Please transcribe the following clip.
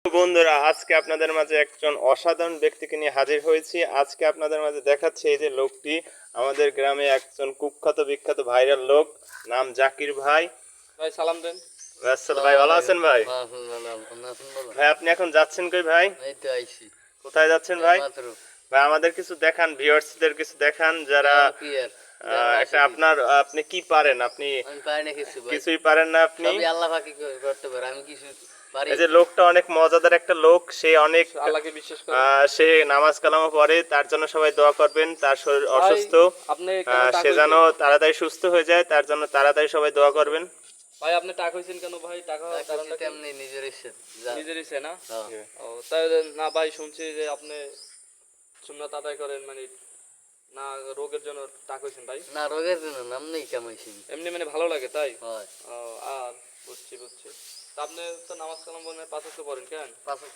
বন্ধুরা, আজকে আপনাদের মাঝে একজন অসাধারণ ব্যক্তিকে নিয়ে হাজির হয়েছি। আজকে আপনাদের মাঝে দেখাচ্ছে এই যে লোকটি আমাদের গ্রামে একজন কুখ্যাত বিখ্যাত ভাইরাল লোক, নাম জাকির ভাই। ভাই সালাম দেন। আসসালাম ভাই, ভালো আছেন ভাই? ভাই আপনি এখন যাচ্ছেন কই ভাই? এই তো আইছি কোথায় যাচ্ছেন ভাই? মাত্র। ভাই আমাদের কিছু দেখান, ভিউয়ার্সদের কিছু দেখান যারা কি আর একটা আপনি কি পারেন? আপনি আমি পারি না কিছু ভাই, কিছুই পারেন না আপনি। সবই আল্লাহ পাকি করতে পারে, আমি কিছু পারি। এই যে লোকটা অনেক মজাদার একটা লোক, সে অনেক আল্লাহকে বিশ্বাস করেন। সে নামাজ কালামও পড়ে, তার জন্য সবাই দোয়া করবেন। তার শরীর ভাই, অসুস্থ, আপনি কেন টাক সে যেন হইছেন? তাড়াতাড়ি সুস্থ হয়ে যায়, তার জন্য তাড়াতাড়ি সবাই দোয়া করবেন। ভাই আপনি টাক হইছেন কেন ভাই? টাকা হওয়ার কারণটা কি? তেমনি নিজের ইচ্ছে নিজের ইচ্ছে না? হ্যাঁ। ও তাই না ভাই, শুনছি যে আপনি সুন্নাত আদায় করেন, মানে না রোগের জন্য টাক হইছেন ভাই? না, রোগের জন্য নাম নেই কামাইছি। এমনি মানে ভালো লাগে তাই? হয়, ও আর বুঝছি। তা আপনি তো নামাজ কালাম বলেন, পাঁচ ওয়াক্ত পড়েন কেন? পাঁচ ওয়াক্ত